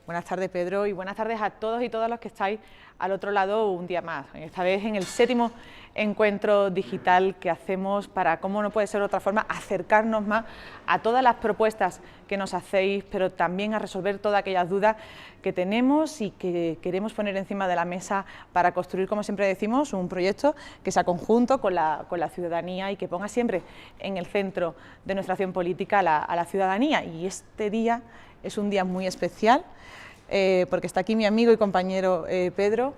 Buenas tardes, Pedro, y buenas tardes a todos y todas los que estáis al otro lado un día más. Esta vez en el 7º encuentro digital que hacemos para, como no puede ser de otra forma, acercarnos más a todas las propuestas que nos hacéis, pero también a resolver todas aquellas dudas que tenemos y que queremos poner encima de la mesa para construir, como siempre decimos, un proyecto que sea conjunto con la ciudadanía y que ponga siempre en el centro de nuestra acción política a la ciudadanía. Y este día es un día muy especial, porque está aquí mi amigo y compañero Pedro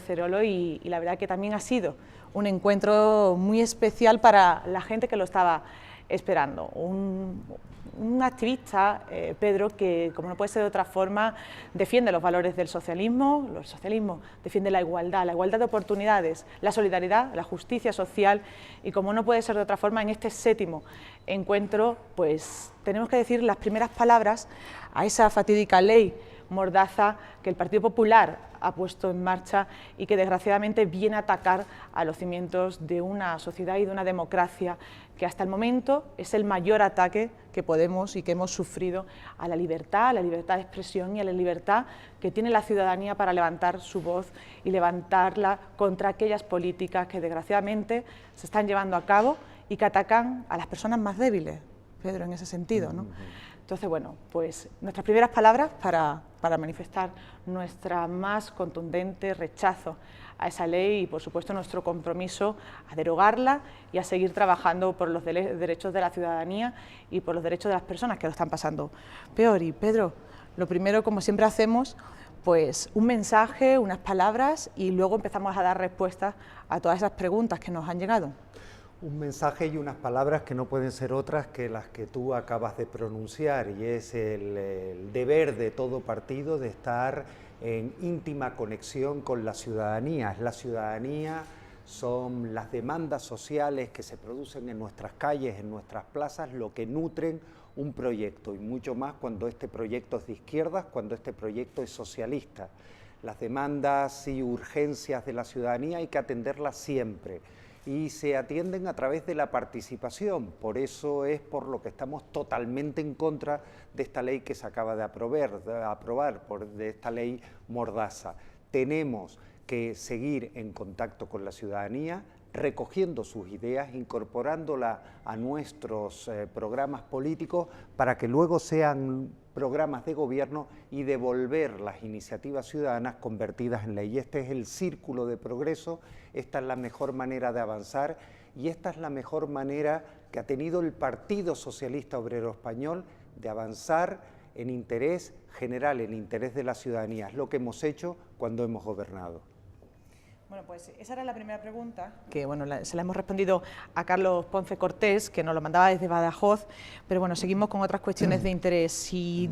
Cerolo, y la verdad que también ha sido un encuentro muy especial para la gente que lo estaba esperando. Un activista, Pedro, que como no puede ser de otra forma, defiende los valores del socialismo. El socialismo defiende la igualdad de oportunidades, la solidaridad, la justicia social, y como no puede ser de otra forma, en este 7º encuentro pues tenemos que decir las primeras palabras a esa fatídica ley mordaza que el Partido Popular ha puesto en marcha y que desgraciadamente viene a atacar a los cimientos de una sociedad y de una democracia que hasta el momento es el mayor ataque que podemos y que hemos sufrido a la libertad de expresión y a la libertad que tiene la ciudadanía para levantar su voz y levantarla contra aquellas políticas que desgraciadamente se están llevando a cabo y que atacan a las personas más débiles, Pedro, en ese sentido, ¿no? Entonces, bueno, pues nuestras primeras palabras para manifestar nuestra más contundente rechazo a esa ley y, por supuesto, nuestro compromiso a derogarla y a seguir trabajando por los derechos de la ciudadanía y por los derechos de las personas que lo están pasando peor. Y, Pedro, lo primero, como siempre hacemos, pues un mensaje, unas palabras, y luego empezamos a dar respuestas a todas esas preguntas que nos han llegado. Un mensaje y unas palabras que no pueden ser otras que las que tú acabas de pronunciar, y es el deber de todo partido de estar en íntima conexión con la ciudadanía. Es la ciudadanía, son las demandas sociales que se producen en nuestras calles, en nuestras plazas, lo que nutren un proyecto, y mucho más cuando este proyecto es de izquierdas, cuando este proyecto es socialista. Las demandas y urgencias de la ciudadanía hay que atenderlas siempre, y se atienden a través de la participación. Por eso es por lo que estamos totalmente en contra de esta ley que se acaba de aprobar, de esta ley mordaza. Tenemos que seguir en contacto con la ciudadanía, recogiendo sus ideas, incorporándolas a nuestros programas políticos para que luego sean programas de gobierno y devolver las iniciativas ciudadanas convertidas en ley. Este es el círculo de progreso, esta es la mejor manera de avanzar y esta es la mejor manera que ha tenido el Partido Socialista Obrero Español de avanzar en interés general, en interés de la ciudadanía. Es lo que hemos hecho cuando hemos gobernado. Bueno, pues esa era la primera pregunta, que bueno, se la hemos respondido a Carlos Ponce Cortés, que nos lo mandaba desde Badajoz, pero bueno, seguimos con otras cuestiones de interés. Y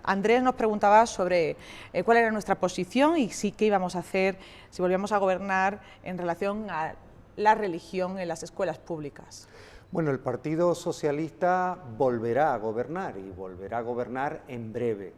Andrés nos preguntaba sobre cuál era nuestra posición y qué íbamos a hacer si volvíamos a gobernar en relación a la religión en las escuelas públicas. Bueno, el Partido Socialista volverá a gobernar y volverá a gobernar en breve.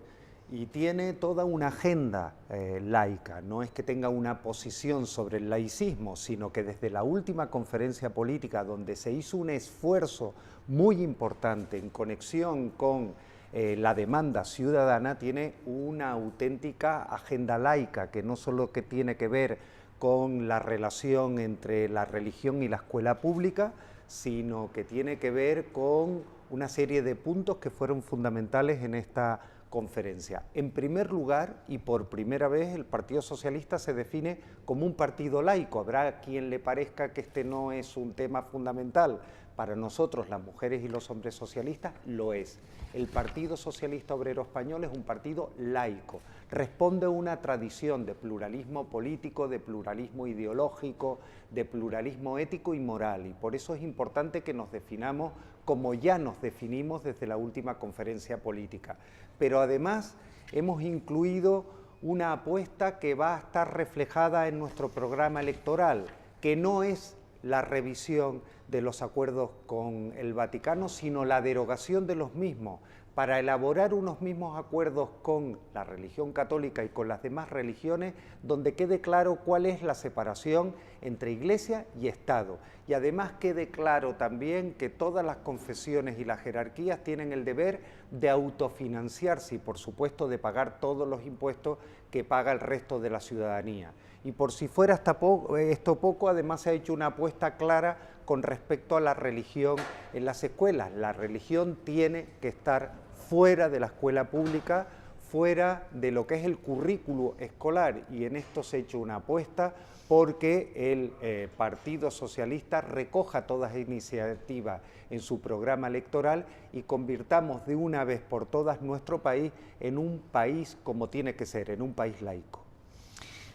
Y tiene toda una agenda laica, no es que tenga una posición sobre el laicismo, sino que desde la última conferencia política, donde se hizo un esfuerzo muy importante en conexión con la demanda ciudadana, tiene una auténtica agenda laica, que no solo que tiene que ver con la relación entre la religión y la escuela pública, sino que tiene que ver con una serie de puntos que fueron fundamentales en esta conferencia. En primer lugar, y por primera vez, el Partido Socialista se define como un partido laico. Habrá quien le parezca que este no es un tema fundamental. Para nosotros, las mujeres y los hombres socialistas, lo es. El Partido Socialista Obrero Español es un partido laico. Responde a una tradición de pluralismo político, de pluralismo ideológico, de pluralismo ético y moral. Y por eso es importante que nos definamos como ya nos definimos desde la última conferencia política. Pero además hemos incluido una apuesta que va a estar reflejada en nuestro programa electoral, que no es la revisión de los acuerdos con el Vaticano, sino la derogación de los mismos, para elaborar unos mismos acuerdos con la religión católica y con las demás religiones, donde quede claro cuál es la separación entre Iglesia y Estado. Y además quede claro también que todas las confesiones y las jerarquías tienen el deber de autofinanciarse y, por supuesto, de pagar todos los impuestos que paga el resto de la ciudadanía. Y por si fuera esto poco, además se ha hecho una apuesta clara con respecto a la religión en las escuelas. La religión tiene que estar fuera de la escuela pública, fuera de lo que es el currículo escolar, y en esto se ha hecho una apuesta porque el Partido Socialista recoja todas las iniciativas en su programa electoral y convirtamos de una vez por todas nuestro país en un país como tiene que ser, en un país laico.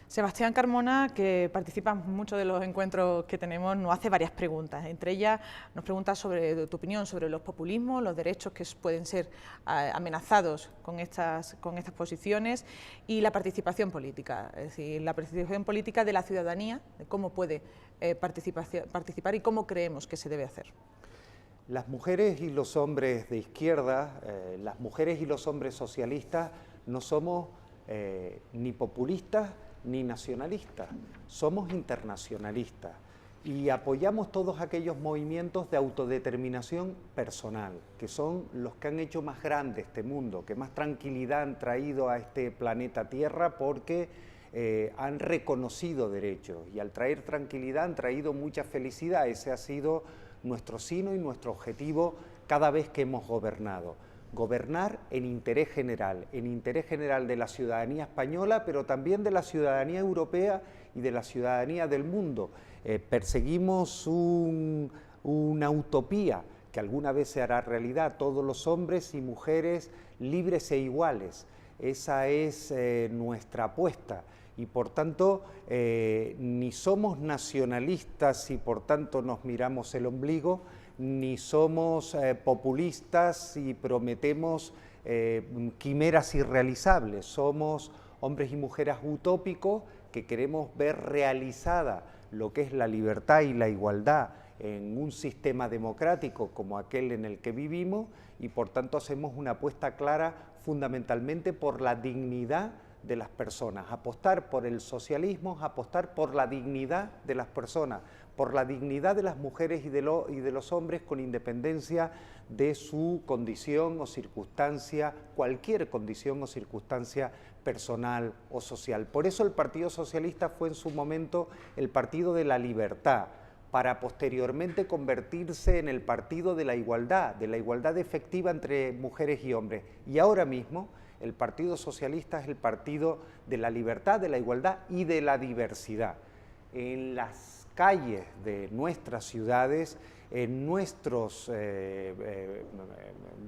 Sebastián Carmona, que participa mucho de los encuentros que tenemos, nos hace varias preguntas. Entre ellas nos pregunta sobre tu opinión sobre los populismos, los derechos que pueden ser amenazados con estas posiciones, y la participación política, es decir, la participación política de la ciudadanía, de cómo puede participar y cómo creemos que se debe hacer. Las mujeres y los hombres de izquierda, las mujeres y los hombres socialistas, no somos ni populistas ni nacionalistas, somos internacionalistas y apoyamos todos aquellos movimientos de autodeterminación personal, que son los que han hecho más grande este mundo, que más tranquilidad han traído a este planeta Tierra, porque han reconocido derechos, y al traer tranquilidad han traído mucha felicidad. Ese ha sido nuestro sino y nuestro objetivo cada vez que hemos gobernado. Gobernar en interés general de la ciudadanía española, pero también de la ciudadanía europea y de la ciudadanía del mundo. Perseguimos una utopía que alguna vez se hará realidad, todos los hombres y mujeres libres e iguales. Esa es nuestra apuesta. Y por tanto, ni somos nacionalistas y por tanto nos miramos el ombligo, ni somos populistas y prometemos quimeras irrealizables. Somos hombres y mujeres utópicos que queremos ver realizada lo que es la libertad y la igualdad en un sistema democrático como aquel en el que vivimos, y por tanto hacemos una apuesta clara fundamentalmente por la dignidad de las personas. Apostar por el socialismo, apostar por la dignidad de las personas, por la dignidad de las mujeres y de los hombres, con independencia de su condición o circunstancia, cualquier condición o circunstancia personal o social. Por eso el Partido Socialista fue en su momento el partido de la libertad, para posteriormente convertirse en el partido de la igualdad efectiva entre mujeres y hombres. Y ahora mismo el Partido Socialista es el partido de la libertad, de la igualdad y de la diversidad. En las calles de nuestras ciudades, en nuestros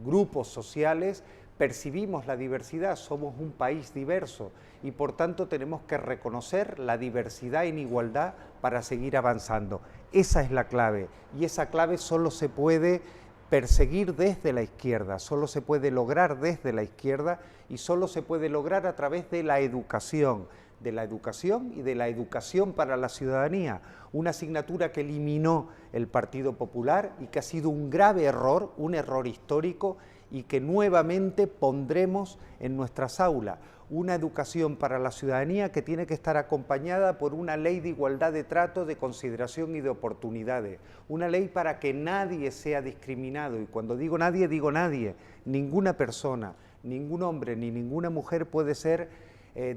grupos sociales, percibimos la diversidad, somos un país diverso y por tanto tenemos que reconocer la diversidad en igualdad para seguir avanzando. Esa es la clave, y esa clave solo se puede perseguir desde la izquierda, solo se puede lograr desde la izquierda, y solo se puede lograr a través de la educación y de la educación para la ciudadanía, una asignatura que eliminó el Partido Popular y que ha sido un grave error, un error histórico, y que nuevamente pondremos en nuestras aulas. Una educación para la ciudadanía que tiene que estar acompañada por una ley de igualdad de trato, de consideración y de oportunidades. Una ley para que nadie sea discriminado, y cuando digo nadie, ninguna persona, ningún hombre ni ninguna mujer puede ser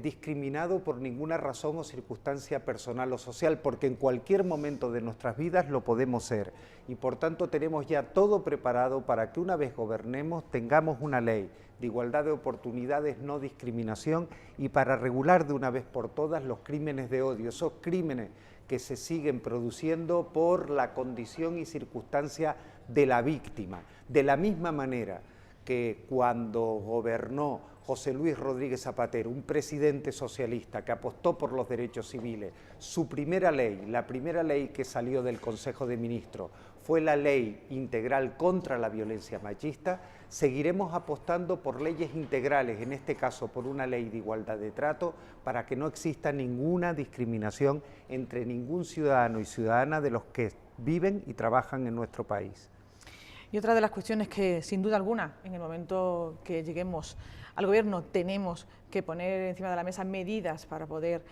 discriminado por ninguna razón o circunstancia personal o social, porque en cualquier momento de nuestras vidas lo podemos ser, y por tanto tenemos ya todo preparado para que una vez gobernemos tengamos una ley de igualdad de oportunidades, no discriminación, y para regular de una vez por todas los crímenes de odio, esos crímenes que se siguen produciendo por la condición y circunstancia de la víctima. De la misma manera que cuando gobernó José Luis Rodríguez Zapatero, un presidente socialista que apostó por los derechos civiles, su primera ley, la primera ley que salió del Consejo de Ministros, fue la ley integral contra la violencia machista. Seguiremos apostando por leyes integrales, en este caso por una ley de igualdad de trato, para que no exista ninguna discriminación entre ningún ciudadano y ciudadana de los que viven y trabajan en nuestro país. Y otra de las cuestiones que, sin duda alguna, en el momento que lleguemos al Gobierno, tenemos que poner encima de la mesa medidas para poder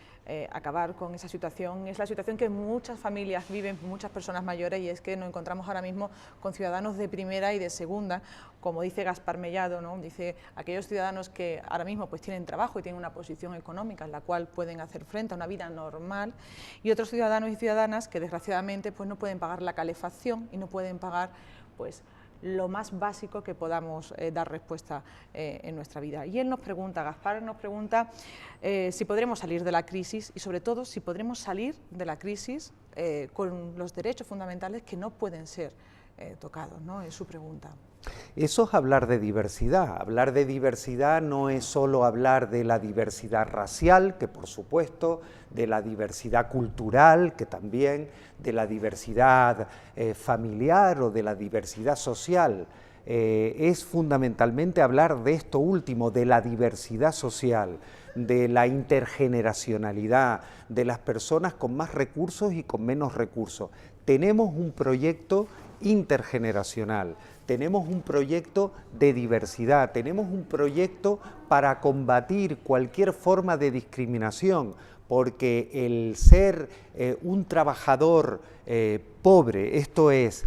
acabar con esa situación, es la situación que muchas familias viven, muchas personas mayores, y es que nos encontramos ahora mismo con ciudadanos de primera y de segunda, como dice Gaspar Mellado, ¿no? Dice aquellos ciudadanos que ahora mismo pues tienen trabajo y tienen una posición económica en la cual pueden hacer frente a una vida normal, y otros ciudadanos y ciudadanas que desgraciadamente pues no pueden pagar la calefacción y no pueden pagar pues lo más básico que podamos dar respuesta en nuestra vida. Y él nos pregunta, Gaspar nos pregunta si podremos salir de la crisis y sobre todo si podremos salir de la crisis con los derechos fundamentales que no pueden ser tocados, ¿no? Es su pregunta. Eso es hablar de diversidad. Hablar de diversidad no es solo hablar de la diversidad racial, que por supuesto, de la diversidad cultural, que también, de la diversidad familiar o de la diversidad social. Es fundamentalmente hablar de esto último, de la diversidad social, de la intergeneracionalidad, de las personas con más recursos y con menos recursos. Tenemos un proyecto intergeneracional, tenemos un proyecto de diversidad, tenemos un proyecto para combatir cualquier forma de discriminación, porque el ser un trabajador pobre, esto es,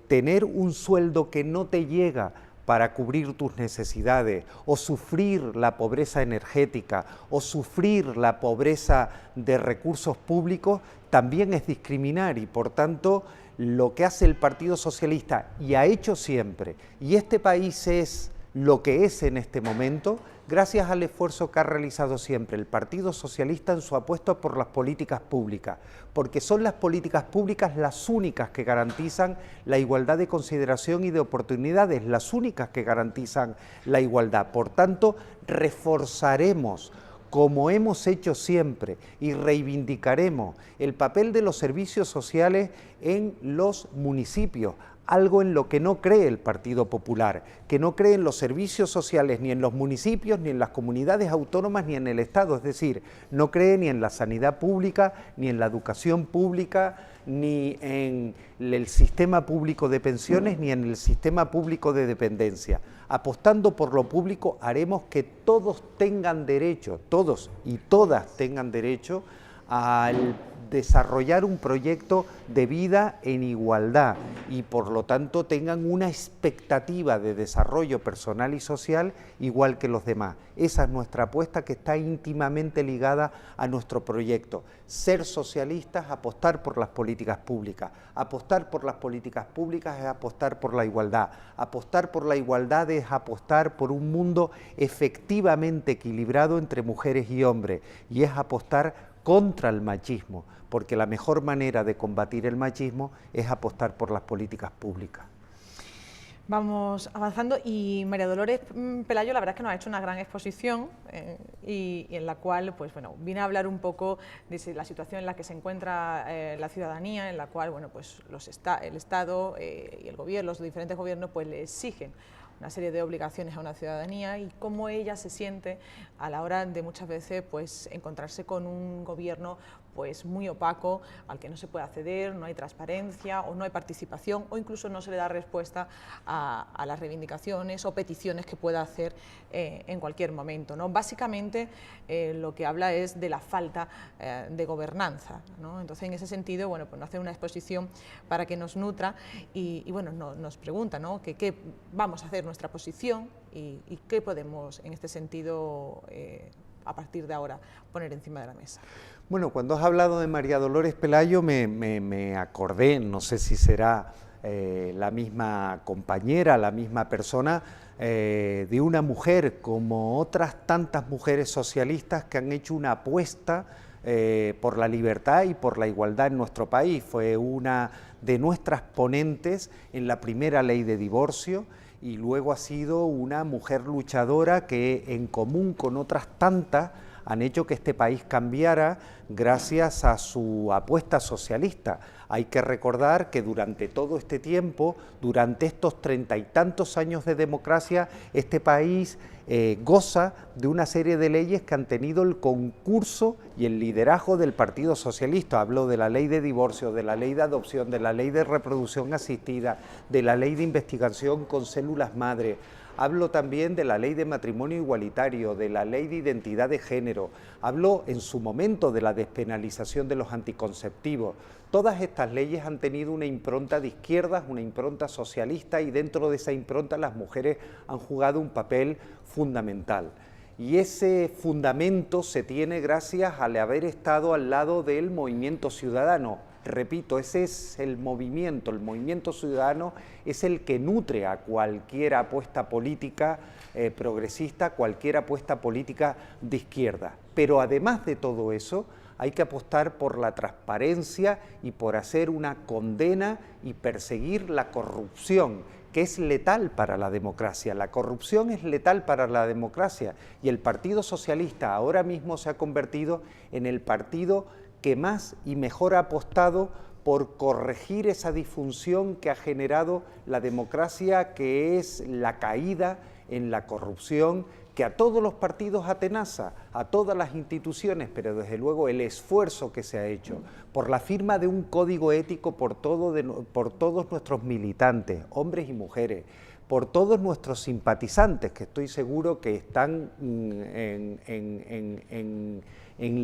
tener un sueldo que no te llega para cubrir tus necesidades, o sufrir la pobreza energética, o sufrir la pobreza de recursos públicos, también es discriminar, y por tanto lo que hace el Partido Socialista, y ha hecho siempre, y este país es lo que es en este momento, gracias al esfuerzo que ha realizado siempre el Partido Socialista en su apuesta por las políticas públicas, porque son las políticas públicas las únicas que garantizan la igualdad de consideración y de oportunidades, las únicas que garantizan la igualdad. Por tanto, reforzaremos, como hemos hecho siempre, y reivindicaremos el papel de los servicios sociales en los municipios, algo en lo que no cree el Partido Popular, que no cree en los servicios sociales ni en los municipios, ni en las comunidades autónomas, ni en el Estado, es decir, no cree ni en la sanidad pública, ni en la educación pública, ni en el sistema público de pensiones, ni en el sistema público de dependencia. Apostando por lo público haremos que todos tengan derecho, todos y todas tengan derecho al desarrollar un proyecto de vida en igualdad y por lo tanto tengan una expectativa de desarrollo personal y social igual que los demás. Esa es nuestra apuesta, que está íntimamente ligada a nuestro proyecto. Ser socialistas, apostar por las políticas públicas. Apostar por las políticas públicas es apostar por la igualdad. Apostar por la igualdad es apostar por un mundo efectivamente equilibrado entre mujeres y hombres, y es apostar contra el machismo, porque la mejor manera de combatir el machismo es apostar por las políticas públicas. Vamos avanzando y María Dolores Pelayo la verdad es que nos ha hecho una gran exposición y en la cual pues, bueno, viene a hablar un poco de la situación en la que se encuentra la ciudadanía, en la cual bueno, pues el Estado y el gobierno, los diferentes gobiernos pues le exigen una serie de obligaciones a una ciudadanía y cómo ella se siente a la hora de muchas veces pues encontrarse con un gobierno pues muy opaco, al que no se puede acceder, no hay transparencia o no hay participación o incluso no se le da respuesta a las reivindicaciones o peticiones que pueda hacer en cualquier momento, ¿no? Básicamente lo que habla es de la falta de gobernanza, ¿no? Entonces en ese sentido, bueno, pues nos hace una exposición para que nos nutra y bueno, nos pregunta, ¿no? ¿Qué vamos a hacer nuestra posición y qué podemos en este sentido a partir de ahora poner encima de la mesa? Bueno, cuando has hablado de María Dolores Pelayo me acordé, no sé si será la misma compañera, la misma persona, de una mujer como otras tantas mujeres socialistas que han hecho una apuesta por la libertad y por la igualdad en nuestro país. Fue una de nuestras ponentes en la primera ley de divorcio y luego ha sido una mujer luchadora que en común con otras tantas han hecho que este país cambiara gracias a su apuesta socialista. Hay que recordar que durante todo este tiempo, durante estos 30 y tantos años de democracia, este país goza de una serie de leyes que han tenido el concurso y el liderazgo del Partido Socialista. Hablo de la ley de divorcio, de la ley de adopción, de la ley de reproducción asistida, de la ley de investigación con células madre. Hablo también de la ley de matrimonio igualitario, de la ley de identidad de género. Hablo en su momento de la despenalización de los anticonceptivos. Todas estas leyes han tenido una impronta de izquierdas, una impronta socialista, y dentro de esa impronta las mujeres han jugado un papel fundamental. Y ese fundamento se tiene gracias al haber estado al lado del movimiento ciudadano. Repito, ese es el movimiento ciudadano es el que nutre a cualquier apuesta política progresista, cualquier apuesta política de izquierda. Pero además de todo eso, hay que apostar por la transparencia y por hacer una condena y perseguir la corrupción, que es letal para la democracia. La corrupción es letal para la democracia, y el Partido Socialista ahora mismo se ha convertido en el partido que más y mejor ha apostado por corregir esa disfunción que ha generado la democracia, que es la caída en la corrupción, que a todos los partidos atenaza, a todas las instituciones, pero desde luego el esfuerzo que se ha hecho por la firma de un código ético por todos nuestros militantes, hombres y mujeres, por todos nuestros simpatizantes, que estoy seguro que están en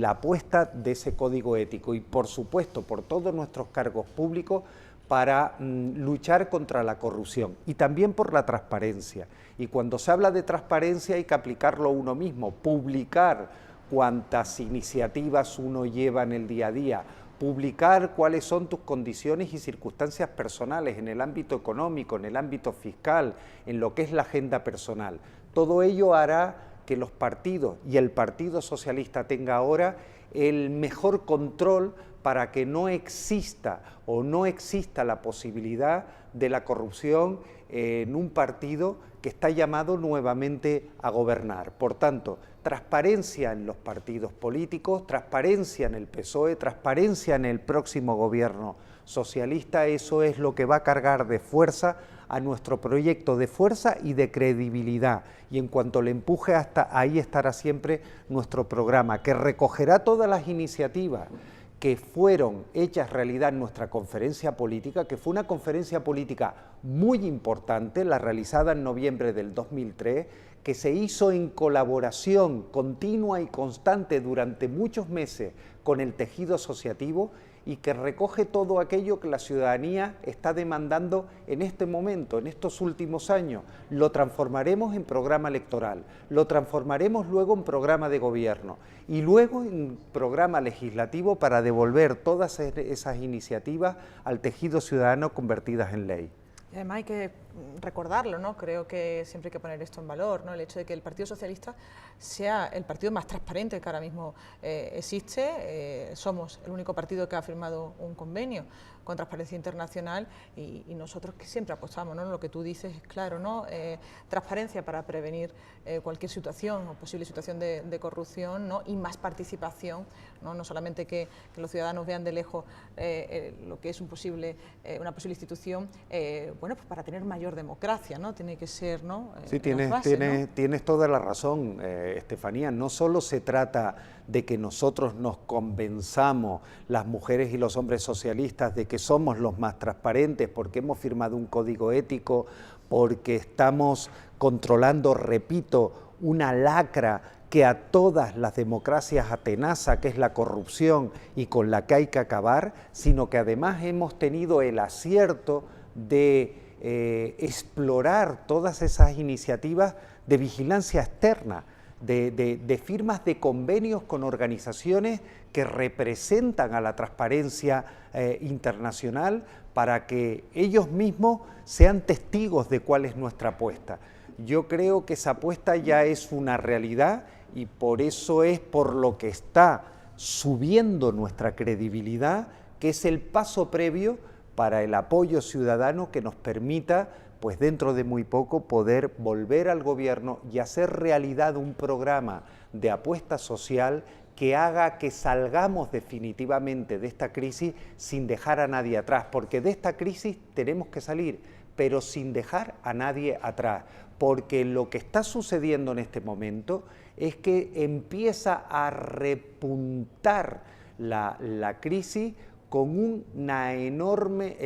la apuesta de ese código ético, y por supuesto por todos nuestros cargos públicos para luchar contra la corrupción, y también por la transparencia. Y cuando se habla de transparencia hay que aplicarlo uno mismo, publicar cuántas iniciativas uno lleva en el día a día, publicar cuáles son tus condiciones y circunstancias personales en el ámbito económico, en el ámbito fiscal, en lo que es la agenda personal. Todo ello hará que los partidos y el Partido Socialista tenga ahora el mejor control para que no exista la posibilidad de la corrupción en un partido que está llamado nuevamente a gobernar. Por tanto, transparencia en los partidos políticos, transparencia en el PSOE, transparencia en el próximo gobierno socialista. Eso es lo que va a cargar de fuerza a nuestro proyecto, de fuerza y de credibilidad, y en cuanto le empuje, hasta ahí estará siempre nuestro programa, que recogerá todas las iniciativas que fueron hechas realidad en nuestra conferencia política, que fue una conferencia política muy importante, la realizada en noviembre del 2003, que se hizo en colaboración continua y constante durante muchos meses con el tejido asociativo, y que recoge todo aquello que la ciudadanía está demandando en este momento, en estos últimos años. Lo transformaremos en programa electoral, lo transformaremos luego en programa de gobierno y luego en programa legislativo para devolver todas esas iniciativas al tejido ciudadano convertidas en ley. Y además hay que recordarlo, ¿no? Creo que siempre hay que poner esto en valor, ¿no? El hecho de que el Partido Socialista sea el partido más transparente que ahora mismo existe. Somos el único partido que ha firmado un convenio con Transparencia Internacional, y nosotros que siempre apostamos, ¿no? Lo que tú dices es claro, ¿no? Transparencia para prevenir cualquier situación o posible situación de corrupción, ¿no? Y más participación, ¿no? No solamente que los ciudadanos vean de lejos lo que es una posible institución, bueno, pues para tener mayor democracia, ¿no? Tiene que ser, ¿no? Sí, tienes toda la razón, Estefanía. No solo se trata de que nosotros nos convenzamos, las mujeres y los hombres socialistas, de que somos los más transparentes porque hemos firmado un código ético, porque estamos controlando, repito, una lacra que a todas las democracias atenaza, que es la corrupción y con la que hay que acabar, sino que además hemos tenido el acierto de explorar todas esas iniciativas de vigilancia externa, de firmas de convenios con organizaciones que representan a la transparencia internacional, para que ellos mismos sean testigos de cuál es nuestra apuesta. Yo creo que esa apuesta ya es una realidad, y por eso es por lo que está subiendo nuestra credibilidad, que es el paso previo para el apoyo ciudadano que nos permita pues dentro de muy poco poder volver al gobierno y hacer realidad un programa de apuesta social que haga que salgamos definitivamente de esta crisis sin dejar a nadie atrás, porque de esta crisis tenemos que salir, pero sin dejar a nadie atrás, porque lo que está sucediendo en este momento es que empieza a repuntar la crisis con un enorme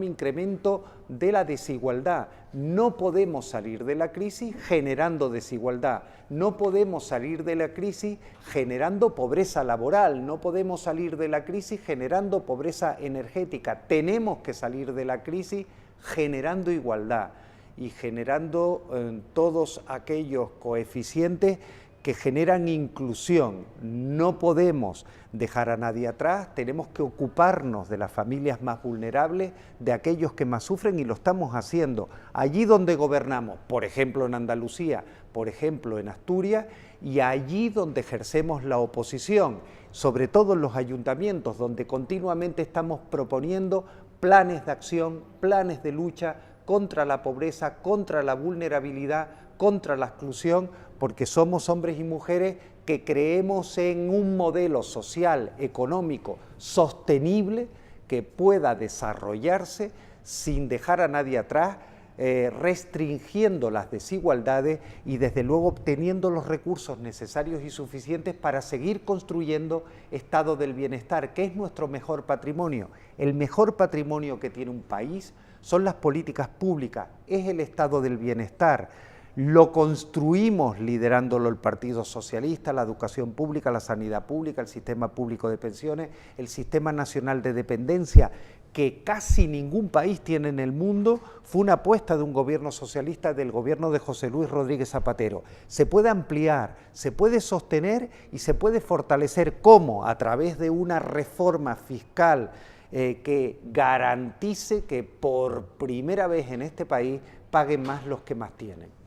incremento de la desigualdad. No podemos salir de la crisis generando desigualdad, no podemos salir de la crisis generando pobreza laboral, no podemos salir de la crisis generando pobreza energética. Tenemos que salir de la crisis generando igualdad y generando todos aquellos coeficientes que generan inclusión. No podemos dejar a nadie atrás, tenemos que ocuparnos de las familias más vulnerables, de aquellos que más sufren, y lo estamos haciendo allí donde gobernamos, por ejemplo en Andalucía, por ejemplo en Asturias, y allí donde ejercemos la oposición, sobre todo en los ayuntamientos, donde continuamente estamos proponiendo planes de acción, planes de lucha contra la pobreza, contra la vulnerabilidad, contra la exclusión, porque somos hombres y mujeres que creemos en un modelo social, económico, sostenible, que pueda desarrollarse sin dejar a nadie atrás, restringiendo las desigualdades y desde luego obteniendo los recursos necesarios y suficientes para seguir construyendo estado del bienestar, que es nuestro mejor patrimonio. El mejor patrimonio que tiene un país son las políticas públicas, es el estado del bienestar. Lo construimos liderándolo el Partido Socialista, la educación pública, la sanidad pública, el sistema público de pensiones, el sistema nacional de dependencia, que casi ningún país tiene en el mundo, fue una apuesta de un gobierno socialista, del gobierno de José Luis Rodríguez Zapatero. Se puede ampliar, se puede sostener y se puede fortalecer. ¿Cómo? A través de una reforma fiscal que garantice que por primera vez en este país paguen más los que más tienen.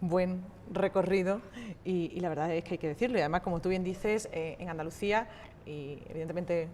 Buen recorrido y la verdad es que hay que decirlo, y además, como tú bien dices, en Andalucía, y evidentemente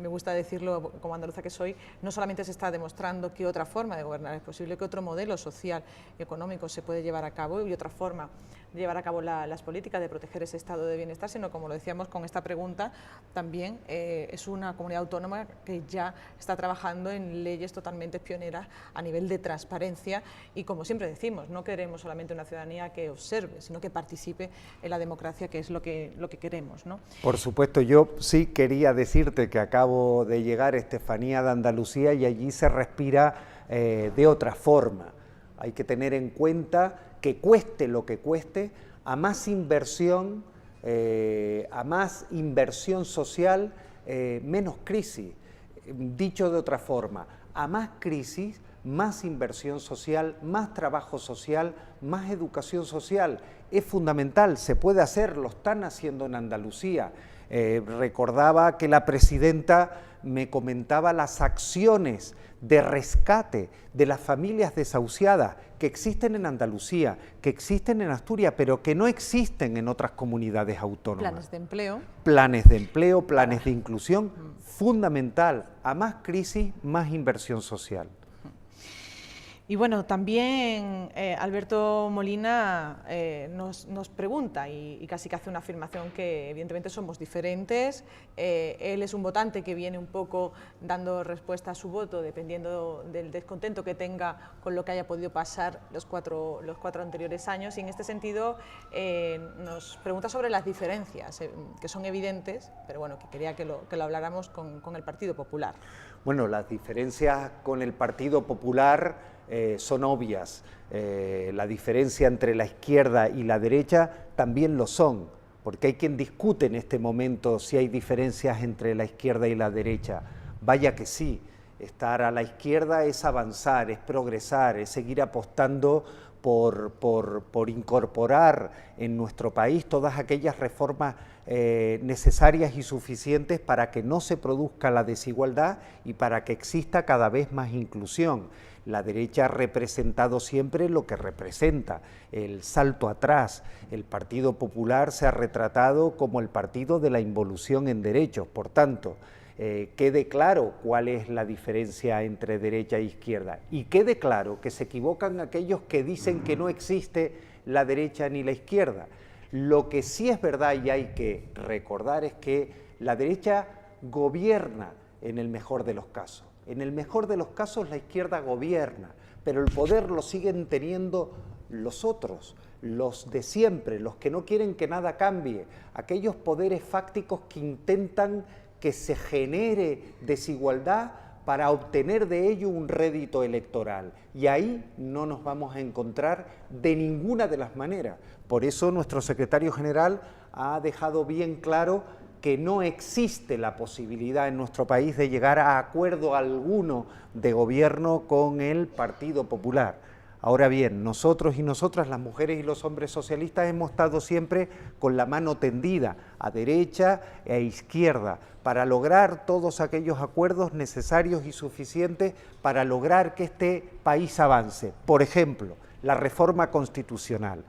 me gusta decirlo como andaluza que soy, no solamente se está demostrando que otra forma de gobernar es posible, que otro modelo social y económico se puede llevar a cabo y otra forma de llevar a cabo las políticas de proteger ese estado de bienestar, sino, como lo decíamos con esta pregunta, también es una comunidad autónoma que ya está trabajando en leyes totalmente pioneras a nivel de transparencia y, como siempre decimos, no queremos solamente una ciudadanía que observe, sino que participe en la democracia, que es lo que queremos, ¿no? Por supuesto, yo sí quería decirte que acabo de llegar, Estefanía, de Andalucía, y allí se respira de otra forma. Hay que tener en cuenta que cueste lo que cueste, a más inversión social, menos crisis. Dicho de otra forma, a más crisis, más inversión social, más trabajo social, más educación social. Es fundamental, se puede hacer, lo están haciendo en Andalucía. Recordaba que la presidenta me comentaba las acciones de rescate de las familias desahuciadas que existen en Andalucía, que existen en Asturias, pero que no existen en otras comunidades autónomas. Planes de empleo. Planes de empleo, planes de inclusión, fundamental. A más crisis, más inversión social. Y bueno, también Alberto Molina nos pregunta y casi que hace una afirmación que evidentemente somos diferentes. Él es un votante que viene un poco dando respuesta a su voto dependiendo del descontento que tenga con lo que haya podido pasar los cuatro anteriores años, y en este sentido nos pregunta sobre las diferencias que son evidentes, pero bueno, que quería que lo habláramos con el Partido Popular. Bueno, las diferencias con el Partido Popular son obvias. La diferencia entre la izquierda y la derecha también lo son, porque hay quien discute en este momento si hay diferencias entre la izquierda y la derecha. Vaya que sí, estar a la izquierda es avanzar, es progresar, es seguir apostando por incorporar en nuestro país todas aquellas reformas necesarias y suficientes para que no se produzca la desigualdad y para que exista cada vez más inclusión. La derecha ha representado siempre lo que representa, el salto atrás. El Partido Popular se ha retratado como el partido de la involución en derechos. Por tanto, quede claro cuál es la diferencia entre derecha e izquierda y quede claro que se equivocan aquellos que dicen que no existe la derecha ni la izquierda. Lo que sí es verdad y hay que recordar es que la derecha gobierna en el mejor de los casos. En el mejor de los casos la izquierda gobierna, pero el poder lo siguen teniendo los otros, los de siempre, los que no quieren que nada cambie, aquellos poderes fácticos que intentan que se genere desigualdad para obtener de ello un rédito electoral. Y ahí no nos vamos a encontrar de ninguna de las maneras. Por eso nuestro secretario general ha dejado bien claro que no existe la posibilidad en nuestro país de llegar a acuerdo alguno de gobierno con el Partido Popular. Ahora bien, nosotros y nosotras, las mujeres y los hombres socialistas, hemos estado siempre con la mano tendida a derecha e izquierda para lograr todos aquellos acuerdos necesarios y suficientes para lograr que este país avance. Por ejemplo, la reforma constitucional.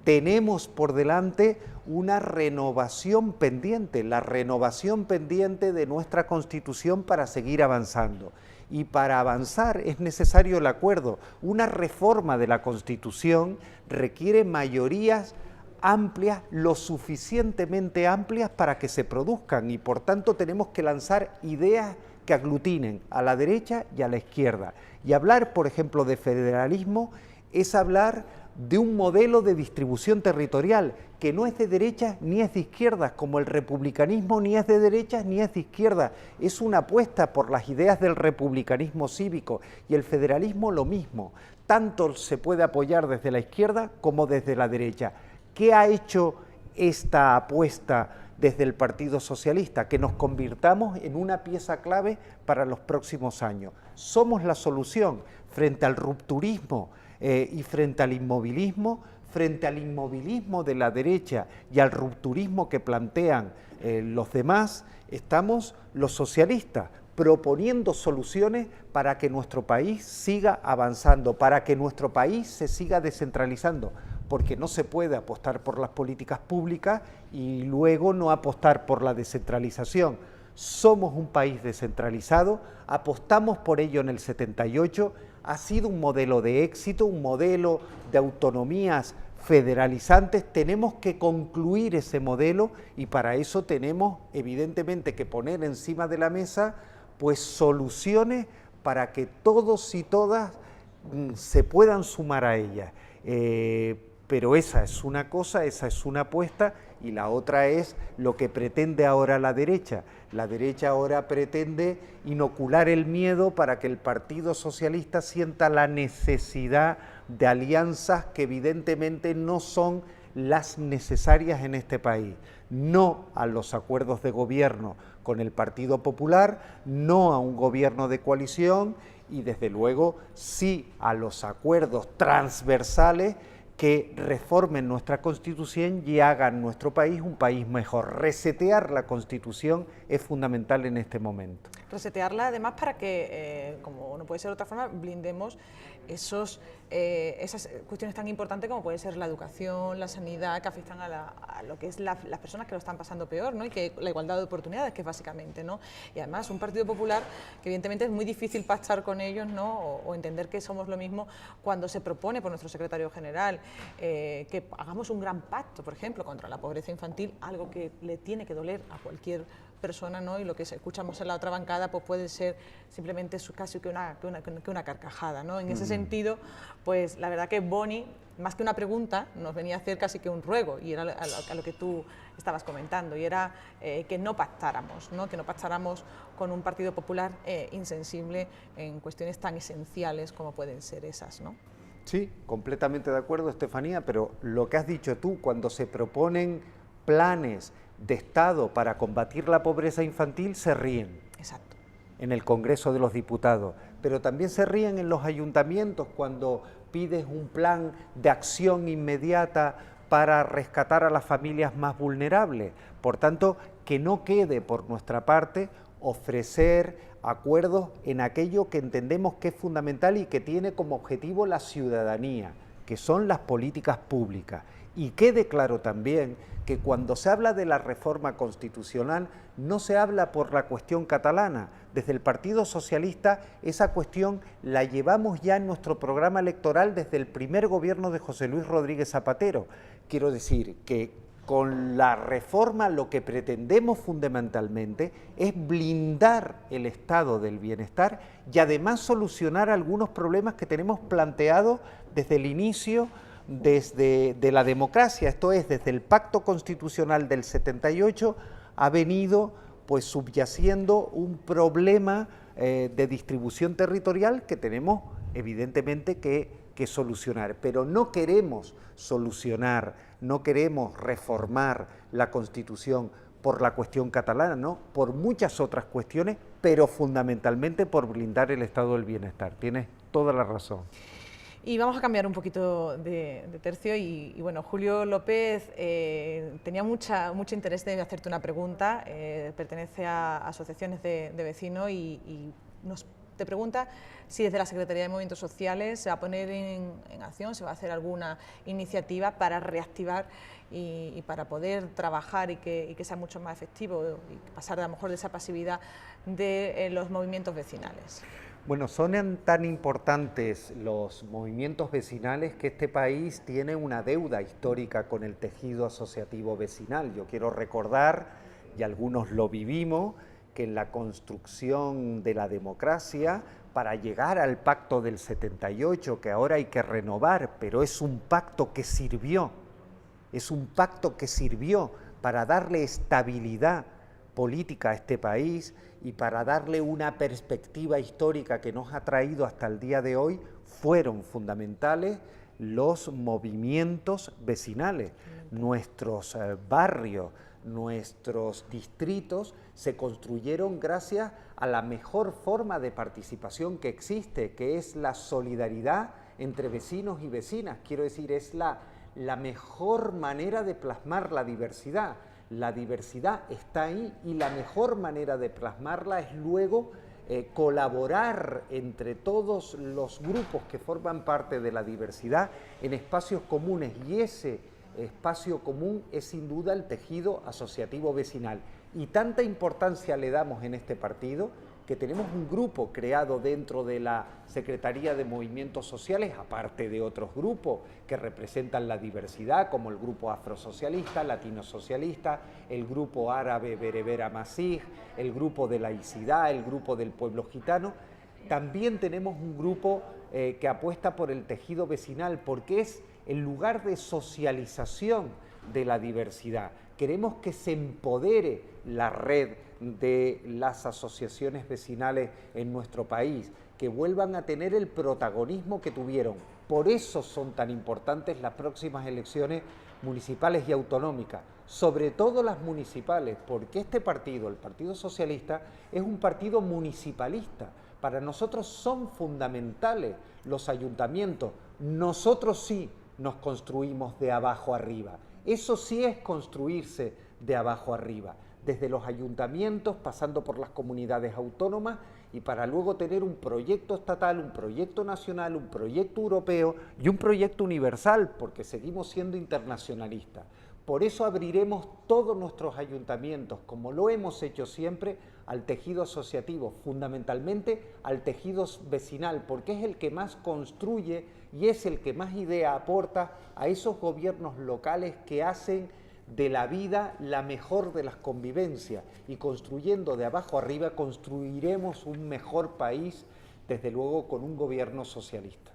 Tenemos por delante una renovación pendiente, la renovación pendiente de nuestra Constitución para seguir avanzando. Y para avanzar es necesario el acuerdo. Una reforma de la Constitución requiere mayorías amplias, lo suficientemente amplias para que se produzcan y por tanto tenemos que lanzar ideas que aglutinen a la derecha y a la izquierda. Y hablar, por ejemplo, de federalismo es hablar de un modelo de distribución territorial que no es de derechas ni es de izquierdas, como el republicanismo ni es de derechas ni es de izquierdas. Es una apuesta por las ideas del republicanismo cívico y el federalismo lo mismo. Tanto se puede apoyar desde la izquierda como desde la derecha. ¿Qué ha hecho esta apuesta desde el Partido Socialista? Que nos convirtamos en una pieza clave para los próximos años. Somos la solución frente al rupturismo y frente al inmovilismo de la derecha y al rupturismo que plantean los demás, estamos los socialistas proponiendo soluciones para que nuestro país siga avanzando, para que nuestro país se siga descentralizando, porque no se puede apostar por las políticas públicas y luego no apostar por la descentralización. Somos un país descentralizado, apostamos por ello en el 78, ha sido un modelo de éxito, un modelo de autonomías federalizantes. Tenemos que concluir ese modelo y para eso tenemos evidentemente que poner encima de la mesa pues soluciones para que todos y todas se puedan sumar a ellas. Pero esa es una cosa, esa es una apuesta y la otra es lo que pretende ahora la derecha. La derecha ahora pretende inocular el miedo para que el Partido Socialista sienta la necesidad de alianzas que evidentemente no son las necesarias en este país. No a los acuerdos de gobierno con el Partido Popular, no a un gobierno de coalición y desde luego sí a los acuerdos transversales que reformen nuestra Constitución y hagan nuestro país un país mejor. Resetear la Constitución es fundamental en este momento. Resetearla además para que, como no puede ser de otra forma, blindemos esas cuestiones tan importantes como puede ser la educación, la sanidad, que afectan a lo que es las personas que lo están pasando peor, ¿no? Y que la igualdad de oportunidades, que es básicamente, ¿no? Y además un Partido Popular que evidentemente es muy difícil pactar con ellos, ¿no? O entender que somos lo mismo cuando se propone por nuestro secretario general que hagamos un gran pacto, por ejemplo, contra la pobreza infantil, algo que le tiene que doler a cualquier persona, ¿no? Y lo que escuchamos en la otra bancada pues puede ser simplemente casi que una carcajada, ¿no? En ese sentido, pues la verdad que Boni, más que una pregunta, nos venía a hacer casi que un ruego, y era a lo que tú estabas comentando, y era que no pactáramos, ¿no? Que no pactáramos con un Partido Popular insensible en cuestiones tan esenciales como pueden ser esas, ¿no? Sí, completamente de acuerdo, Estefanía, pero lo que has dicho tú, cuando se proponen planes de Estado para combatir la pobreza infantil, se ríen. Exacto. En el Congreso de los Diputados, pero también se ríen en los ayuntamientos cuando pides un plan de acción inmediata para rescatar a las familias más vulnerables. Por tanto, que no quede por nuestra parte ofrecer acuerdos en aquello que entendemos que es fundamental y que tiene como objetivo la ciudadanía, que son las políticas públicas. Y quede claro también que cuando se habla de la reforma constitucional no se habla por la cuestión catalana. Desde el Partido Socialista esa cuestión la llevamos ya en nuestro programa electoral desde el primer gobierno de José Luis Rodríguez Zapatero. Quiero decir que con la reforma lo que pretendemos fundamentalmente es blindar el estado del bienestar y además solucionar algunos problemas que tenemos planteados desde el inicio de la democracia, esto es, desde el Pacto Constitucional del 78 ha venido pues subyaciendo un problema de distribución territorial que tenemos evidentemente que solucionar, pero no queremos solucionar, no queremos reformar la Constitución por la cuestión catalana, ¿no? Por muchas otras cuestiones, pero fundamentalmente por blindar el estado del bienestar. Tienes toda la razón. Y vamos a cambiar un poquito de tercio y bueno, Julio López tenía mucho interés de hacerte una pregunta, pertenece a asociaciones de vecinos y te pregunta si desde la Secretaría de Movimientos Sociales se va a poner en acción, se va a hacer alguna iniciativa para reactivar y para poder trabajar y que sea mucho más efectivo y pasar a lo mejor de esa pasividad de los movimientos vecinales. Bueno, son tan importantes los movimientos vecinales que este país tiene una deuda histórica con el tejido asociativo vecinal. Yo quiero recordar, y algunos lo vivimos, que en la construcción de la democracia, para llegar al pacto del 78, que ahora hay que renovar, pero es un pacto que sirvió para darle estabilidad política a este país y para darle una perspectiva histórica que nos ha traído hasta el día de hoy, fueron fundamentales los movimientos vecinales. Nuestros barrios, nuestros distritos se construyeron gracias a la mejor forma de participación que existe, que es la solidaridad entre vecinos y vecinas. Quiero decir, es la mejor manera de plasmar la diversidad. La diversidad está ahí y la mejor manera de plasmarla es luego colaborar entre todos los grupos que forman parte de la diversidad en espacios comunes, y ese espacio común es sin duda el tejido asociativo vecinal. Y tanta importancia le damos en este partido que tenemos un grupo creado dentro de la Secretaría de Movimientos Sociales, aparte de otros grupos que representan la diversidad, como el grupo afrosocialista, latino-socialista, el grupo árabe berebera masij, el grupo de laicidad, el grupo del pueblo gitano. También tenemos un grupo que apuesta por el tejido vecinal, porque es el lugar de socialización de la diversidad. Queremos que se empodere la red de las asociaciones vecinales en nuestro país, que vuelvan a tener el protagonismo que tuvieron. Por eso son tan importantes las próximas elecciones municipales y autonómicas, sobre todo las municipales, porque este partido, el Partido Socialista, es un partido municipalista. Para nosotros son fundamentales los ayuntamientos. Nosotros sí nos construimos de abajo arriba. Eso sí es construirse de abajo arriba, desde los ayuntamientos, pasando por las comunidades autónomas, y para luego tener un proyecto estatal, un proyecto nacional, un proyecto europeo y un proyecto universal, porque seguimos siendo internacionalistas. Por eso abriremos todos nuestros ayuntamientos, como lo hemos hecho siempre, al tejido asociativo, fundamentalmente al tejido vecinal, porque es el que más construye y es el que más idea aporta a esos gobiernos locales que hacen de la vida la mejor de las convivencias, y construyendo de abajo arriba construiremos un mejor país, desde luego con un gobierno socialista.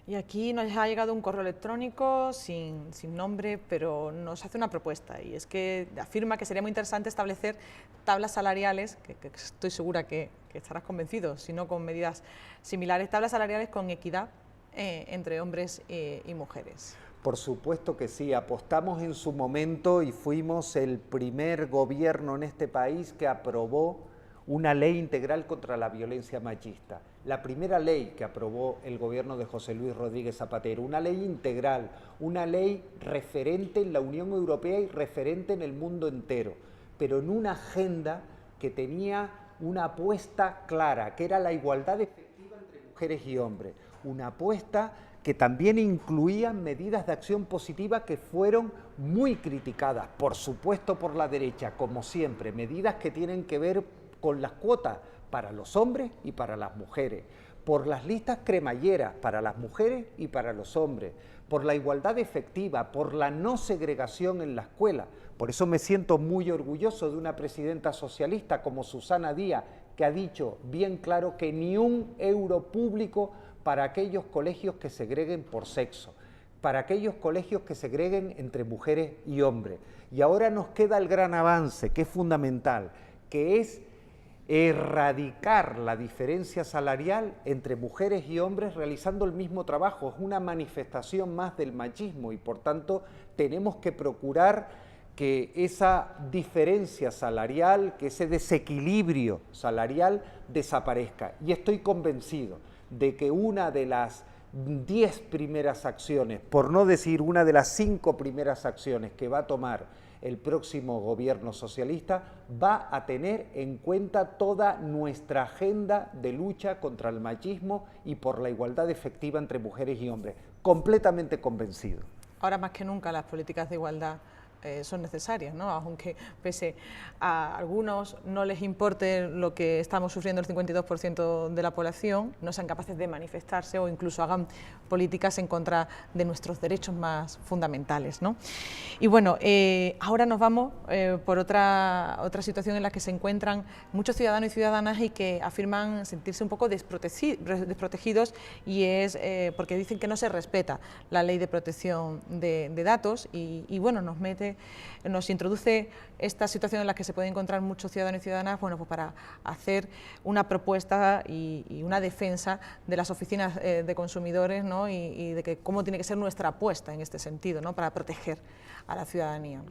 Y aquí nos ha llegado un correo electrónico sin nombre, pero nos hace una propuesta, y es que afirma que sería muy interesante establecer tablas salariales, que estoy segura que estarás convencido, si no con medidas similares, tablas salariales con equidad entre hombres y mujeres. Por supuesto que sí, apostamos en su momento y fuimos el primer gobierno en este país que aprobó una ley integral contra la violencia machista. La primera ley que aprobó el gobierno de José Luis Rodríguez Zapatero, una ley integral, una ley referente en la Unión Europea y referente en el mundo entero, pero en una agenda que tenía una apuesta clara, que era la igualdad efectiva entre mujeres y hombres, una apuesta que también incluían medidas de acción positiva que fueron muy criticadas, por supuesto por la derecha, como siempre, medidas que tienen que ver con las cuotas para los hombres y para las mujeres, por las listas cremalleras para las mujeres y para los hombres, por la igualdad efectiva, por la no segregación en la escuela. Por eso me siento muy orgulloso de una presidenta socialista como Susana Díaz, que ha dicho bien claro que ni un euro público para aquellos colegios que segreguen por sexo, para aquellos colegios que segreguen entre mujeres y hombres. Y ahora nos queda el gran avance, que es fundamental, que es erradicar la diferencia salarial entre mujeres y hombres realizando el mismo trabajo. Es una manifestación más del machismo y por tanto tenemos que procurar que esa diferencia salarial, que ese desequilibrio salarial desaparezca. Y estoy convencido de que una de las 10 primeras acciones, por no decir una de las 5 primeras acciones que va a tomar el próximo gobierno socialista, va a tener en cuenta toda nuestra agenda de lucha contra el machismo y por la igualdad efectiva entre mujeres y hombres. Completamente convencido. Ahora más que nunca las políticas de igualdad son necesarias, ¿no? Aunque pese a algunos no les importe lo que estamos sufriendo el 52% de la población, no sean capaces de manifestarse o incluso hagan políticas en contra de nuestros derechos más fundamentales, ¿no? Y bueno, ahora nos vamos por otra situación en la que se encuentran muchos ciudadanos y ciudadanas y que afirman sentirse un poco desprotegidos, y es porque dicen que no se respeta la ley de protección de datos y bueno, nos introduce esta situación en la que se pueden encontrar muchos ciudadanos y ciudadanas, bueno, pues para hacer una propuesta y una defensa de las oficinas de consumidores, ¿no? y de que cómo tiene que ser nuestra apuesta en este sentido, ¿no? Para proteger a la ciudadanía.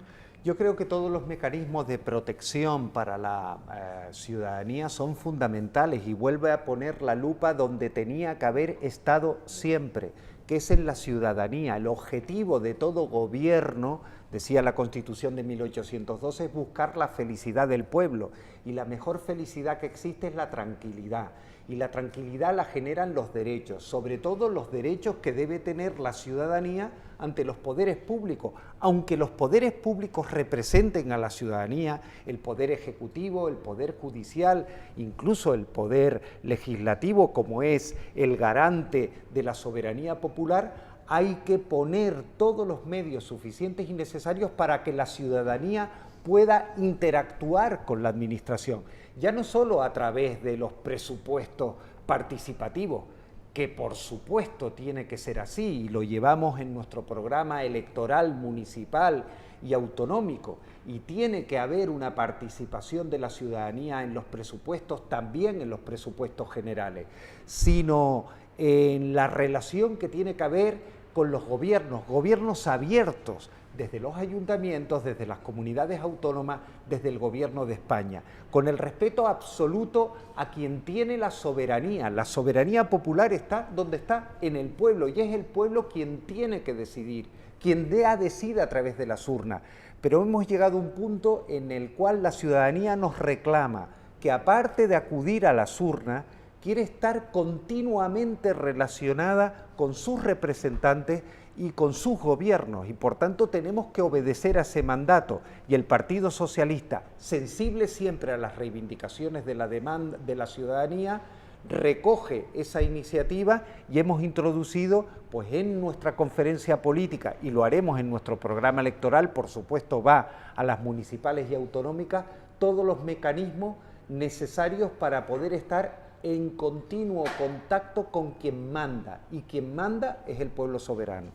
Yo creo que todos los mecanismos de protección para la ciudadanía son fundamentales y vuelve a poner la lupa donde tenía que haber estado siempre, que es en la ciudadanía. El objetivo de todo gobierno, decía la Constitución de 1812, es buscar la felicidad del pueblo, y la mejor felicidad que existe es la tranquilidad, y la tranquilidad la generan los derechos, sobre todo los derechos que debe tener la ciudadanía ante los poderes públicos. Aunque los poderes públicos representen a la ciudadanía, el poder ejecutivo, el poder judicial, incluso el poder legislativo, como es el garante de la soberanía popular, hay que poner todos los medios suficientes y necesarios para que la ciudadanía pueda interactuar con la administración, ya no solo a través de los presupuestos participativos, que por supuesto tiene que ser así y lo llevamos en nuestro programa electoral municipal y autonómico, y tiene que haber una participación de la ciudadanía en los presupuestos, también en los presupuestos generales, sino en la relación que tiene que haber con los gobiernos abiertos, desde los ayuntamientos, desde las comunidades autónomas, desde el gobierno de España, con el respeto absoluto a quien tiene la soberanía. La soberanía popular está donde está, en el pueblo, y es el pueblo quien tiene que decidir, quien decide a través de las urnas. Pero hemos llegado a un punto en el cual la ciudadanía nos reclama que, aparte de acudir a las urnas, quiere estar continuamente relacionada con sus representantes y con sus gobiernos, y por tanto tenemos que obedecer a ese mandato, y el Partido Socialista, sensible siempre a las reivindicaciones de la demanda de la ciudadanía, recoge esa iniciativa y hemos introducido pues en nuestra conferencia política, y lo haremos en nuestro programa electoral, por supuesto va a las municipales y autonómicas, todos los mecanismos necesarios para poder estar en continuo contacto con quien manda, y quien manda es el pueblo soberano.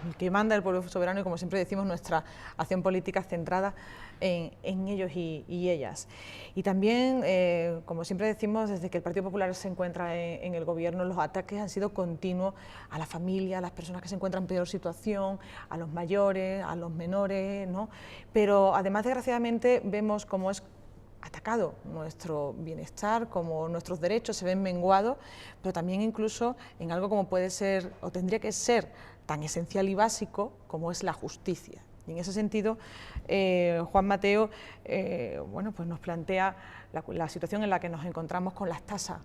El que manda el pueblo soberano, y como siempre decimos, nuestra acción política centrada en ellos y ellas. Y también, como siempre decimos, desde que el Partido Popular se encuentra en el gobierno, los ataques han sido continuos a la familia, a las personas que se encuentran en peor situación, a los mayores, a los menores, ¿no? Pero además, desgraciadamente, vemos cómo es atacado nuestro bienestar, como nuestros derechos se ven menguados, pero también incluso en algo como puede ser, o tendría que ser, tan esencial y básico como es la justicia. Y en ese sentido, Juan Mateo bueno, pues nos plantea la situación en la que nos encontramos con las tasas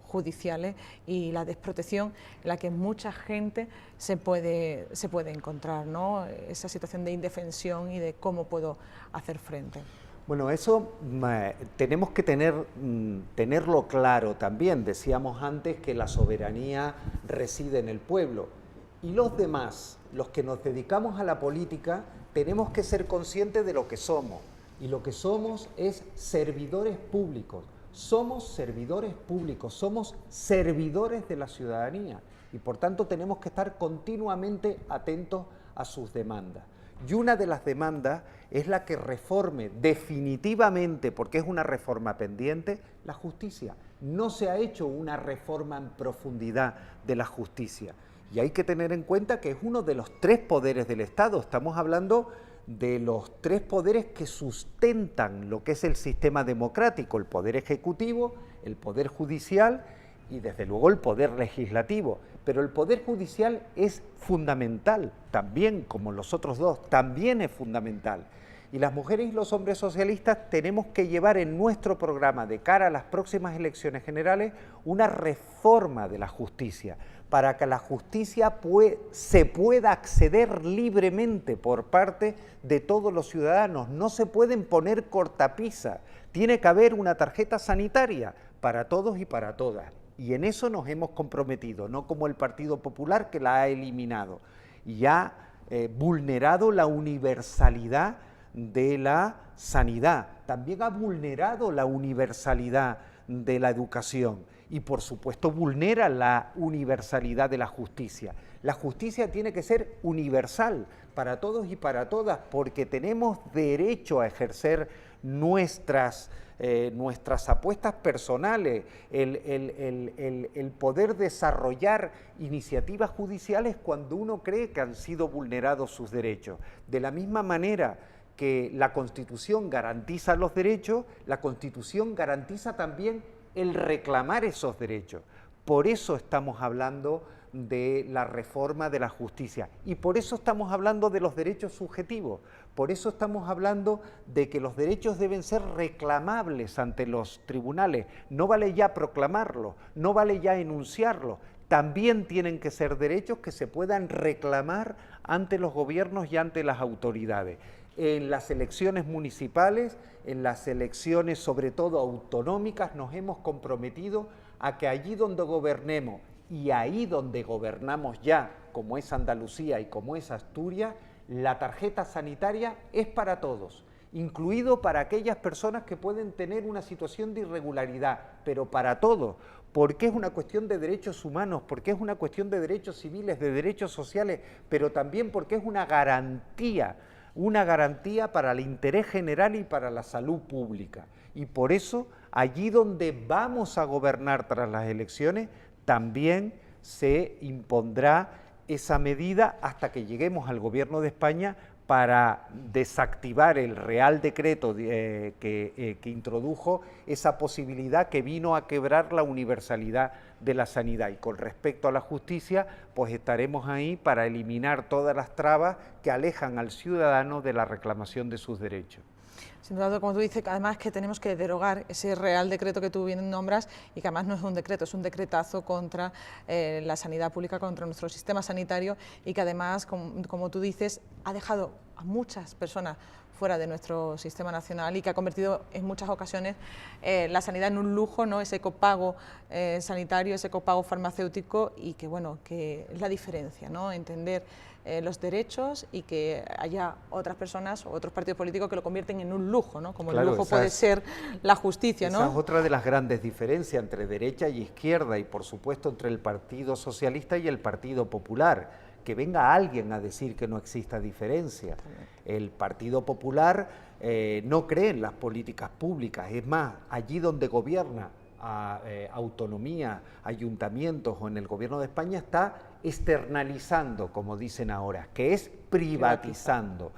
judiciales y la desprotección en la que mucha gente se puede encontrar, ¿no? Esa situación de indefensión y de cómo puedo hacer frente. Bueno, eso tenemos que tenerlo claro también. Decíamos antes que la soberanía reside en el pueblo. Y los demás, los que nos dedicamos a la política, tenemos que ser conscientes de lo que somos. Y lo que somos es servidores públicos. Somos servidores públicos, somos servidores de la ciudadanía. Y por tanto tenemos que estar continuamente atentos a sus demandas. Y una de las demandas es la que reforme definitivamente, porque es una reforma pendiente, la justicia. No se ha hecho una reforma en profundidad de la justicia. Y hay que tener en cuenta que es uno de los 3 poderes del Estado. Estamos hablando de los 3 poderes que sustentan lo que es el sistema democrático: el poder ejecutivo, el poder judicial y desde luego el poder legislativo. Pero el poder judicial es fundamental, también como los otros 2, también es fundamental. Y las mujeres y los hombres socialistas tenemos que llevar en nuestro programa de cara a las próximas elecciones generales una reforma de la justicia, para que la justicia se pueda acceder libremente por parte de todos los ciudadanos. No se pueden poner cortapisas, tiene que haber una tarjeta sanitaria para todos y para todas. Y en eso nos hemos comprometido, no como el Partido Popular, que la ha eliminado y ha vulnerado la universalidad de la sanidad. También ha vulnerado la universalidad de la educación y, por supuesto, vulnera la universalidad de la justicia. La justicia tiene que ser universal para todos y para todas, porque tenemos derecho a ejercer nuestras apuestas personales, el poder desarrollar iniciativas judiciales cuando uno cree que han sido vulnerados sus derechos. De la misma manera que la Constitución garantiza los derechos, la Constitución garantiza también el reclamar esos derechos. Por eso estamos hablando de la reforma de la justicia y por eso estamos hablando de los derechos subjetivos, por eso estamos hablando de que los derechos deben ser reclamables ante los tribunales. No vale ya proclamarlos, no vale ya enunciarlos, también tienen que ser derechos que se puedan reclamar ante los gobiernos y ante las autoridades. En las elecciones municipales, en las elecciones sobre todo autonómicas, nos hemos comprometido a que allí donde gobernemos y ahí donde gobernamos ya, como es Andalucía y como es Asturias, la tarjeta sanitaria es para todos, incluido para aquellas personas que pueden tener una situación de irregularidad, pero para todos, porque es una cuestión de derechos humanos, porque es una cuestión de derechos civiles, de derechos sociales, pero también porque es una garantía para el interés general y para la salud pública. Y por eso, allí donde vamos a gobernar tras las elecciones, también se impondrá esa medida hasta que lleguemos al Gobierno de España para desactivar el Real Decreto que introdujo esa posibilidad que vino a quebrar la universalidad de la sanidad. Y con respecto a la justicia, pues estaremos ahí para eliminar todas las trabas que alejan al ciudadano de la reclamación de sus derechos. Sin duda, como tú dices, además que tenemos que derogar ese Real Decreto que tú bien nombras y que además no es un decreto, es un decretazo contra la sanidad pública, contra nuestro sistema sanitario y que además, como tú dices, ha dejado a muchas personas fuera de nuestro sistema nacional y que ha convertido en muchas ocasiones la sanidad en un lujo, ¿no? Ese copago sanitario, ese copago farmacéutico y que, bueno, que es la diferencia, ¿no? Entender los derechos y que haya otras personas o otros partidos políticos que lo convierten en un lujo, ¿no? Como claro, el lujo puede ser la justicia, ¿no? Esa es otra de las grandes diferencias entre derecha y izquierda y, por supuesto, entre el Partido Socialista y el Partido Popular. Que venga alguien a decir que no exista diferencia. El Partido Popular no cree en las políticas públicas, es más, allí donde gobierna autonomía, ayuntamientos o en el Gobierno de España está externalizando, como dicen ahora, que es privatizando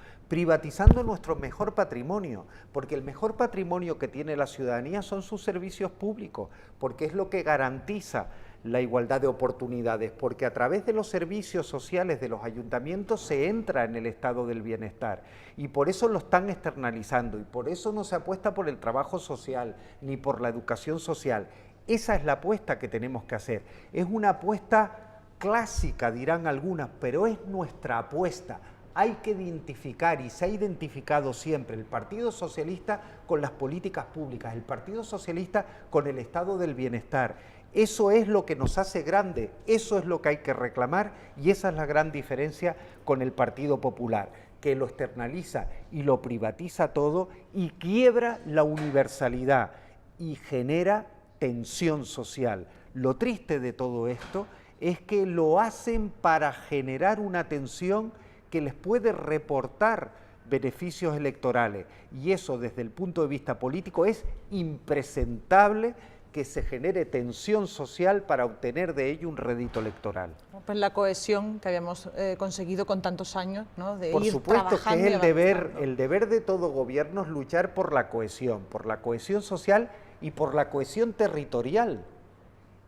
nuestro mejor patrimonio, porque el mejor patrimonio que tiene la ciudadanía son sus servicios públicos, porque es lo que garantiza la igualdad de oportunidades, porque a través de los servicios sociales de los ayuntamientos se entra en el estado del bienestar y por eso lo están externalizando y por eso no se apuesta por el trabajo social ni por la educación social. Esa es la apuesta que tenemos que hacer. Es una apuesta clásica, dirán algunas, pero es nuestra apuesta. Hay que identificar, y se ha identificado siempre, el Partido Socialista con las políticas públicas, el Partido Socialista con el estado del bienestar. Eso es lo que nos hace grande, eso es lo que hay que reclamar, y esa es la gran diferencia con el Partido Popular, que lo externaliza y lo privatiza todo y quiebra la universalidad y genera tensión social. Lo triste de todo esto es que lo hacen para generar una tensión que les puede reportar beneficios electorales, y eso desde el punto de vista político es impresentable, que se genere tensión social para obtener de ello un rédito electoral. Pues la cohesión que habíamos conseguido con tantos años, ¿no? De por ir supuesto trabajando que es el deber de todo gobierno es luchar por la cohesión social y por la cohesión territorial.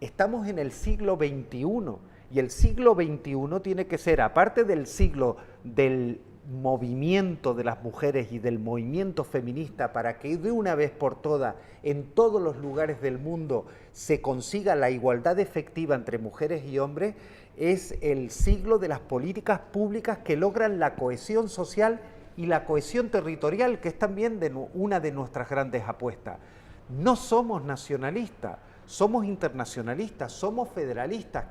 Estamos en el siglo XXI, y el siglo XXI tiene que ser, aparte del siglo del movimiento de las mujeres y del movimiento feminista, para que de una vez por todas en todos los lugares del mundo se consiga la igualdad efectiva entre mujeres y hombres, es el siglo de las políticas públicas que logran la cohesión social y la cohesión territorial, que es también una de nuestras grandes apuestas. No somos nacionalistas, somos internacionalistas, somos federalistas,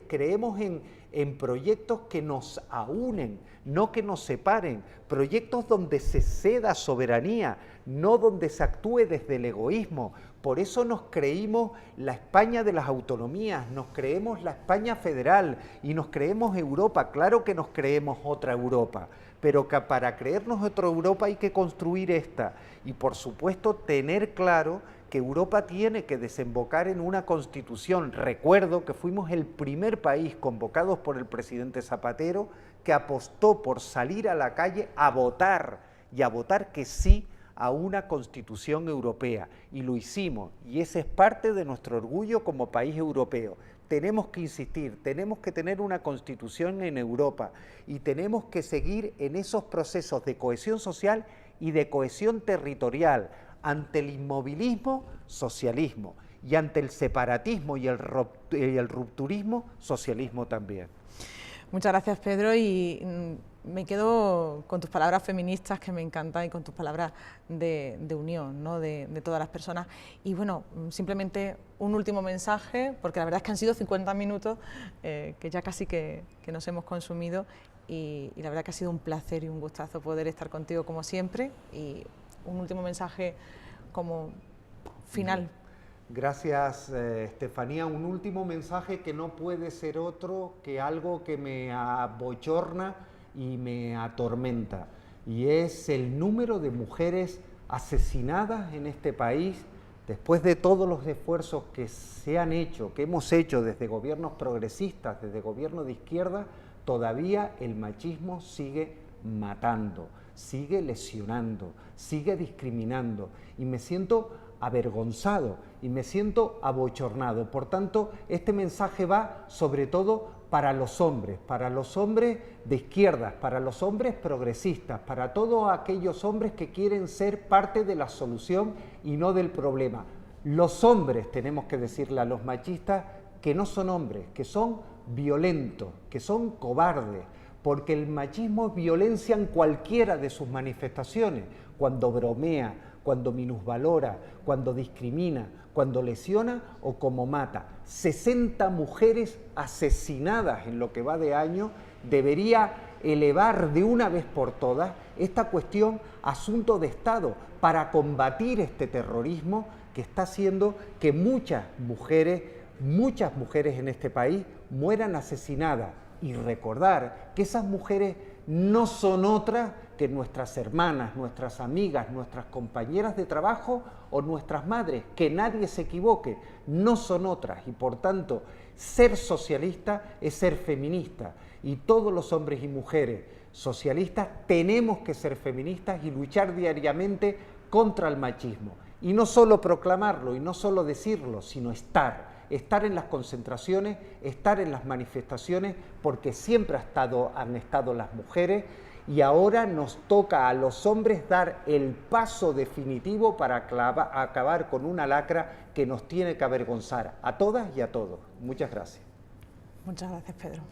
creemos en proyectos que nos aúnen, no que nos separen, proyectos donde se ceda soberanía, no donde se actúe desde el egoísmo. Por eso nos creímos la España de las autonomías, nos creemos la España federal y nos creemos Europa. Claro que nos creemos otra Europa, pero que para creernos otra Europa hay que construir esta, y por supuesto tener claro que Europa tiene que desembocar en una constitución. Recuerdo que fuimos el primer país, convocados por el presidente Zapatero, que apostó por salir a la calle a votar, y a votar que sí a una constitución europea, y lo hicimos, y ese es parte de nuestro orgullo como país europeo. Tenemos que insistir, tenemos que tener una constitución en Europa, y tenemos que seguir en esos procesos de cohesión social y de cohesión territorial. Ante el inmovilismo, socialismo, y ante el separatismo y el rupturismo, socialismo también. Muchas gracias, Pedro, y me quedo con tus palabras feministas, que me encantan, y con tus palabras de unión, ¿no? de todas las personas. Y bueno, simplemente un último mensaje, porque la verdad es que han sido 50 minutos que ya casi que nos hemos consumido, y la verdad que ha sido un placer y un gustazo poder estar contigo como siempre. Y un último mensaje como final. Gracias, Estefanía. Un último mensaje que no puede ser otro que algo que me abochorna y me atormenta, y es el número de mujeres asesinadas en este país después de todos los esfuerzos que se han hecho, que hemos hecho desde gobiernos progresistas, desde gobiernos de izquierda. Todavía el machismo sigue matando, sigue lesionando, sigue discriminando, y me siento avergonzado y me siento abochornado. Por tanto, este mensaje va sobre todo para los hombres de izquierdas, para los hombres progresistas, para todos aquellos hombres que quieren ser parte de la solución y no del problema. Los hombres tenemos que decirle a los machistas que no son hombres, que son violentos, que son cobardes, porque el machismo es violencia en cualquiera de sus manifestaciones, cuando bromea, cuando minusvalora, cuando discrimina, cuando lesiona o como mata. 60 mujeres asesinadas en lo que va de año debería elevar de una vez por todas esta cuestión a asunto de Estado para combatir este terrorismo que está haciendo que muchas mujeres en este país mueran asesinadas, y recordar que esas mujeres no son otras que nuestras hermanas, nuestras amigas, nuestras compañeras de trabajo o nuestras madres. Que nadie se equivoque, no son otras, y por tanto ser socialista es ser feminista, y todos los hombres y mujeres socialistas tenemos que ser feministas y luchar diariamente contra el machismo, y no solo proclamarlo y no solo decirlo, sino estar en las concentraciones, estar en las manifestaciones, porque siempre han estado las mujeres, y ahora nos toca a los hombres dar el paso definitivo para acabar con una lacra que nos tiene que avergonzar a todas y a todos. Muchas gracias. Muchas gracias, Pedro.